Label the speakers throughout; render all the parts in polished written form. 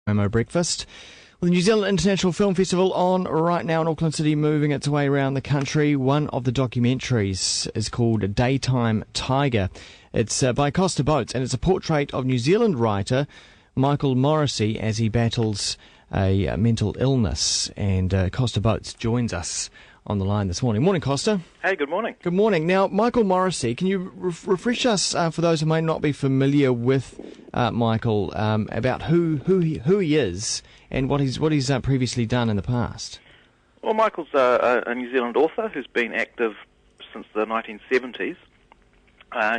Speaker 1: Wammo breakfast. Well, the New Zealand International Film Festival on right now in Auckland City, moving its way around the country. One of the documentaries is called Daytime Tiger. It's by Costa and it's a portrait of New Zealand writer Michael Morrissey as he battles a mental illness. And Costa joins us on the line this morning. Morning, Costa.
Speaker 2: Hey, good morning.
Speaker 1: Good morning. Now, Michael Morrissey, can you refresh us, for those who may not be familiar with Michael, about who he is and what he's previously done in the past?
Speaker 2: Well, Michael's a New Zealand author who's been active since the 1970s.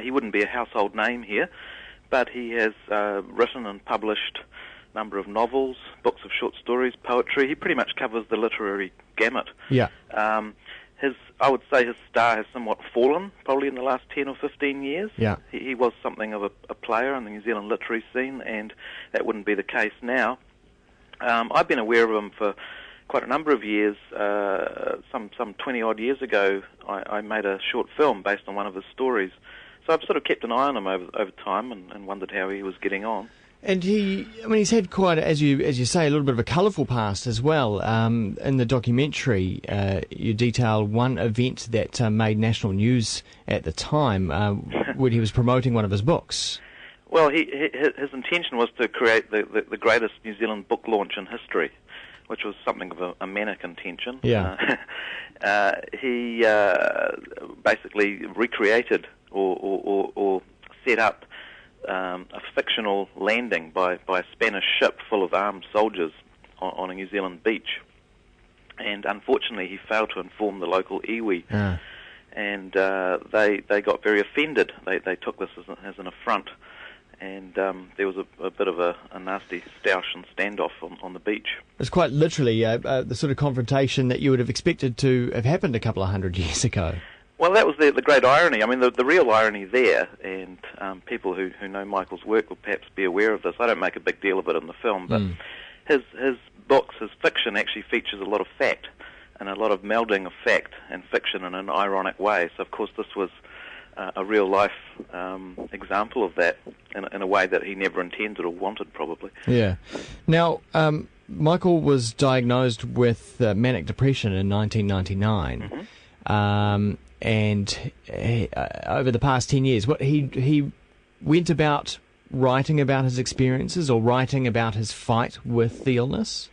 Speaker 2: He wouldn't be a household name here, but he has written and published a number of novels, books of short stories, poetry. He pretty much covers the literary gamut.
Speaker 1: Yeah.
Speaker 2: I would say his star has somewhat fallen, probably in the last 10 or 15 years.
Speaker 1: Yeah.
Speaker 2: He was something of a player in the New Zealand literary scene, and that wouldn't be the case now. I've been aware of him for quite a number of years. Some 20-odd years ago, I made a short film based on one of his stories. So I've sort of kept an eye on him over time and wondered how he was getting on.
Speaker 1: And he's had quite, as you say, a little bit of a colourful past as well. In the documentary, you detail one event that made national news at the time, when he was promoting one of his books.
Speaker 2: Well, his intention was to create the greatest New Zealand book launch in history, which was something of a manic intention.
Speaker 1: Yeah.
Speaker 2: He basically recreated or set up a fictional landing by a Spanish ship full of armed soldiers on a New Zealand beach. And unfortunately, he failed to inform the local iwi. And they got very offended. They took this as an affront. And there was a bit of a nasty stoush and standoff on the beach. It's
Speaker 1: quite literally the sort of confrontation that you would have expected to have happened a couple of hundred years ago.
Speaker 2: Well, that was the great irony. I mean, the real irony there, and people who know Michael's work will perhaps be aware of this. I don't make a big deal of it in the film, but his books, his fiction actually features a lot of fact, and a lot of melding of fact and fiction in an ironic way. So, of course, this was a real-life example of that in a way that he never intended or wanted, probably.
Speaker 1: Yeah. Now, Michael was diagnosed with manic depression in 1999. Mm-hmm. And over the past 10 years, he went about writing about his experiences or writing about his fight with the illness?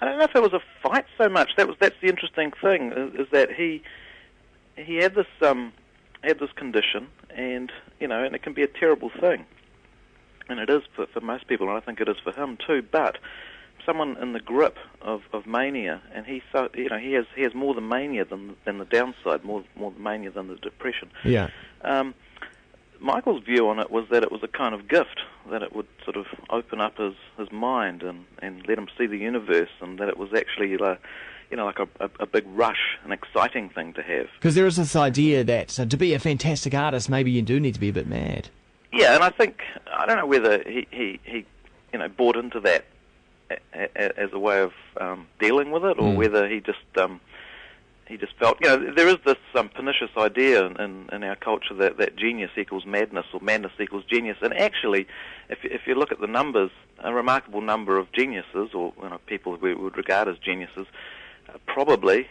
Speaker 2: I don't know if it was a fight so much. That's the interesting thing, is that he had this condition, and and it can be a terrible thing, and it is for most people, and I think it is for him too. But someone in the grip of mania, and he has more the mania than the downside, more the mania than the depression.
Speaker 1: Yeah.
Speaker 2: Michael's view on it was that it was a kind of gift, that it would sort of open up his mind and let him see the universe, and that it was actually like a big rush, an exciting thing to have.
Speaker 1: Because there is this idea that to be a fantastic artist, maybe you do need to be a bit mad.
Speaker 2: Yeah, and I don't know whether he bought into that as a way of dealing with it, or whether he just felt, there is this pernicious idea in our culture that genius equals madness or madness equals genius. And actually, if you look at the numbers, a remarkable number of geniuses, or people we would regard as geniuses,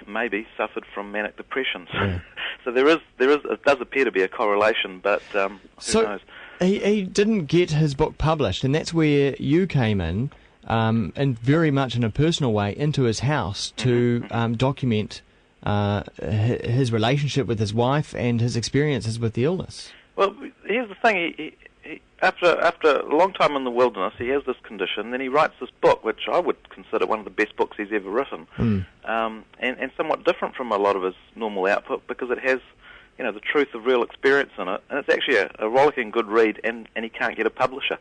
Speaker 2: maybe suffered from manic depression.
Speaker 1: Yeah.
Speaker 2: So it does appear to be a correlation, but who knows?
Speaker 1: He didn't get his book published, and that's where you came in, and very much in a personal way, into his house to document his relationship with his wife and his experiences with the illness.
Speaker 2: Well, here's the thing. He after a long time in the wilderness, he has this condition. Then he writes this book, which I would consider one of the best books he's ever written, and somewhat different from a lot of his normal output, because it has the truth of real experience in it, and it's actually a rollicking good read, and he can't get a publisher.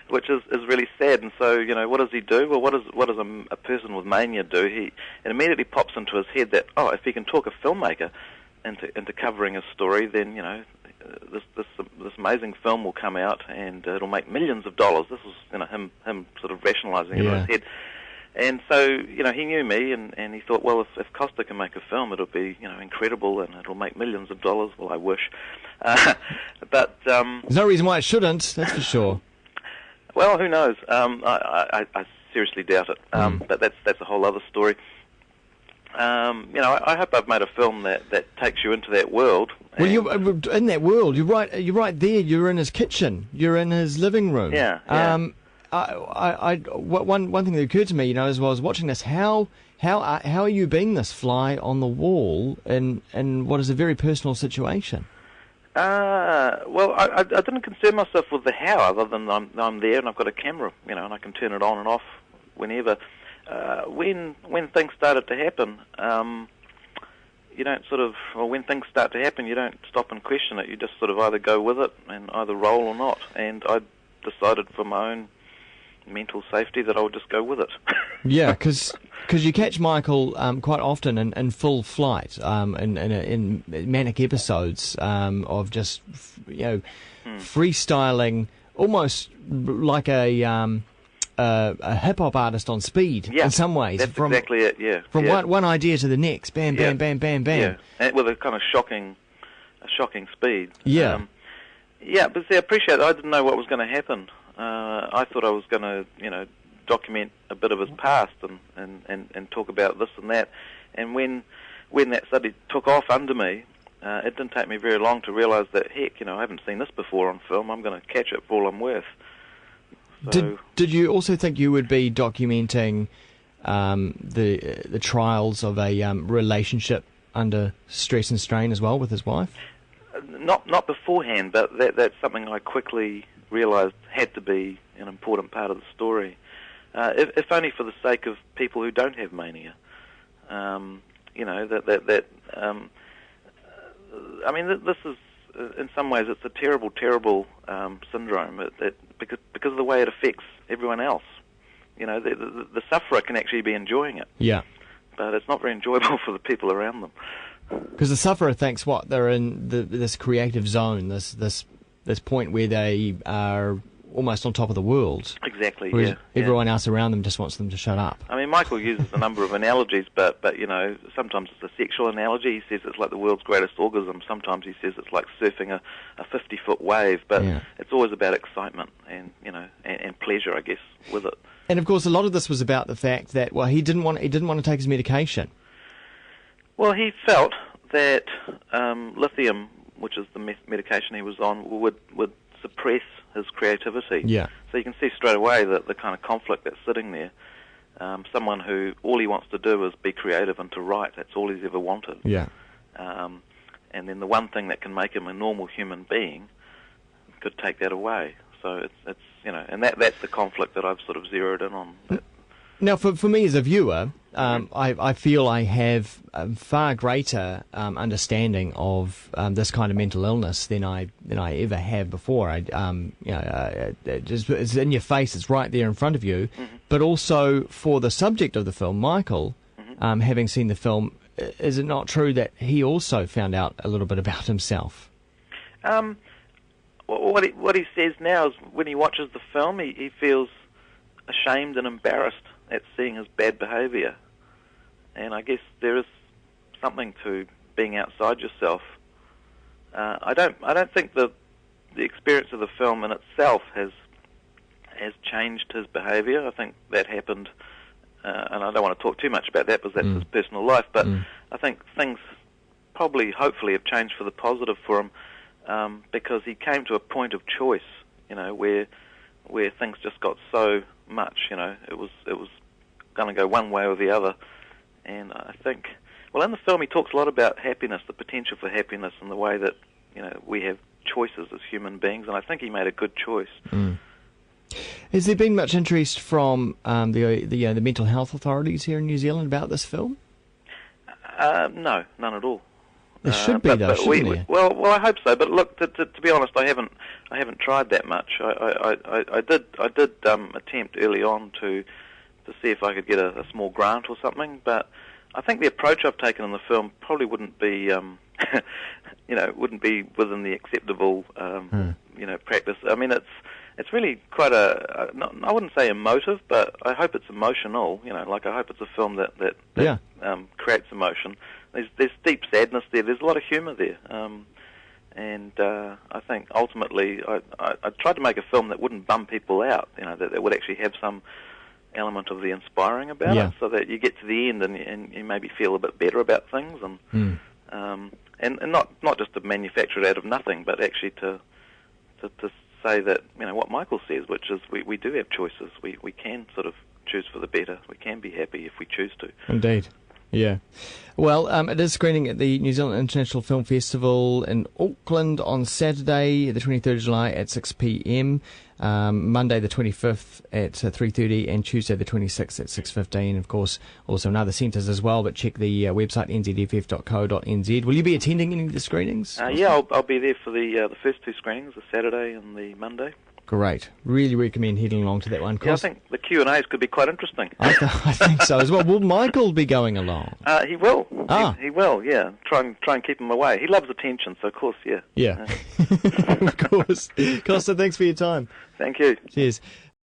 Speaker 2: Which is really sad. And so, what does he do? Well, what does a person with mania do? It immediately pops into his head that, if he can talk a filmmaker into covering his story, then this amazing film will come out and it'll make millions of dollars. This was him sort of rationalising it in his head. And so, he knew me, and he thought, well, if Costa can make a film, it'll be, incredible, and it'll make millions of dollars. Well, I wish. But
Speaker 1: there's no reason why it shouldn't, that's for sure.
Speaker 2: Well, who knows? I seriously doubt it. But that's a whole other story. I hope I've made a film that takes you into that world.
Speaker 1: Well, you're in that world. You're right there. You're in his kitchen. You're in his living room.
Speaker 2: Yeah.
Speaker 1: One thing that occurred to me, as I was watching this, how are you being this fly on the wall in what is a very personal situation?
Speaker 2: Well, I didn't concern myself with the how, other than I'm there and I've got a camera, and I can turn it on and off whenever. When things started to happen, you don't when things start to happen, you don't stop and question it. You just sort of either go with it and either roll or not. And I decided for my own mental safety that I would just go with it.
Speaker 1: Yeah, because you catch Michael quite often in full flight, in manic episodes of just freestyling, almost like a hip hop artist on speed in some ways.
Speaker 2: That's exactly it. Yeah.
Speaker 1: From one idea to the next, bam, bam, bam, bam, bam.
Speaker 2: Yeah, and with a kind of shocking speed.
Speaker 1: Yeah.
Speaker 2: But see, I appreciate it. I didn't know what was going to happen. I thought I was going to, document a bit of his past and talk about this and that. And when that suddenly took off under me, it didn't take me very long to realise that, heck, I haven't seen this before on film. I'm going to catch it for all I'm worth. So,
Speaker 1: did you also think you would be documenting the trials of a relationship under stress and strain as well with his wife?
Speaker 2: Not beforehand, but that's something I quickly realised had to be an important part of the story, if only for the sake of people who don't have mania. This is in some ways it's a terrible syndrome. Because of the way it affects everyone else. The sufferer can actually be enjoying it.
Speaker 1: Yeah.
Speaker 2: But it's not very enjoyable for the people around them.
Speaker 1: Because the sufferer thinks they're in this creative zone, this point where they are almost on top of the world.
Speaker 2: Exactly.
Speaker 1: Whereas everyone else around them just wants them to shut up.
Speaker 2: I mean, Michael uses a number of analogies, but sometimes it's a sexual analogy. He says it's like the world's greatest orgasm. Sometimes he says it's like surfing a 50-foot wave. But it's always about excitement and and pleasure, I guess, with it.
Speaker 1: And of course, a lot of this was about the fact that he didn't want to take his medication.
Speaker 2: Well, he felt that lithium, which is the medication he was on, would suppress his creativity.
Speaker 1: Yeah.
Speaker 2: So you can see straight away that the kind of conflict that's sitting there. Someone who all he wants to do is be creative and to write. That's all he's ever wanted.
Speaker 1: Yeah.
Speaker 2: And then the one thing that can make him a normal human being could take that away. So it's and that's the conflict that I've sort of zeroed in on.
Speaker 1: Now, for me as a viewer, I feel I have a far greater understanding of this kind of mental illness than I ever have before. It's in your face, it's right there in front of you. Mm-hmm. But also for the subject of the film, Michael, having seen the film, is it not true that he also found out a little bit about himself?
Speaker 2: What he says now is when he watches the film, he feels ashamed and embarrassed at seeing his bad behaviour. And I guess there is something to being outside yourself. I don't think the experience of the film in itself has changed his behaviour. I think that happened, and I don't want to talk too much about that because that's his personal life, but I think things probably, hopefully, have changed for the positive for him, because he came to a point of choice, where things just got so much, it was going to go one way or the other. And I think, in the film he talks a lot about happiness, the potential for happiness, and the way that we have choices as human beings. And I think he made a good choice.
Speaker 1: Has there been much interest from the mental health authorities here in New Zealand about this film?
Speaker 2: No, none at all.
Speaker 1: There should be, though, shouldn't there?
Speaker 2: Well, I hope so. But look, to be honest, I haven't tried that much. I did attempt early on to see if I could get a small grant or something. But I think the approach I've taken in the film probably wouldn't be, wouldn't be within the acceptable, practice. I mean, it's really quite I wouldn't say emotive, but I hope it's emotional. I hope it's a film that creates emotion. There's deep sadness there. There's a lot of humour there, And I think ultimately I tried to make a film that wouldn't bum people out, that would actually have some element of the inspiring about it, so that you get to the end and you maybe feel a bit better about things, and not just to manufacture it out of nothing, but actually to say that what Michael says, which is we do have choices. We can sort of choose for the better. We can be happy if we choose to.
Speaker 1: Indeed. Yeah. Well, it is screening at the New Zealand International Film Festival in Auckland on Saturday, the 23rd of July at 6 p.m, Monday the 25th at 3:30, and Tuesday the 26th at 6:15. Of course, also in other centres as well, but check the website nzff.co.nz. Will you be attending any of the screenings?
Speaker 2: Yeah, I'll be there for the first two screenings, the Saturday and the Monday.
Speaker 1: Great. Really recommend heading along to that one.
Speaker 2: Yeah, I think the Q&As could be quite interesting.
Speaker 1: I think so as well. Will Michael be going along?
Speaker 2: He will. He will, yeah. Try and keep him away. He loves attention, so of course, yeah.
Speaker 1: Yeah. Of course. Costa, thanks for your time.
Speaker 2: Thank you.
Speaker 1: Cheers.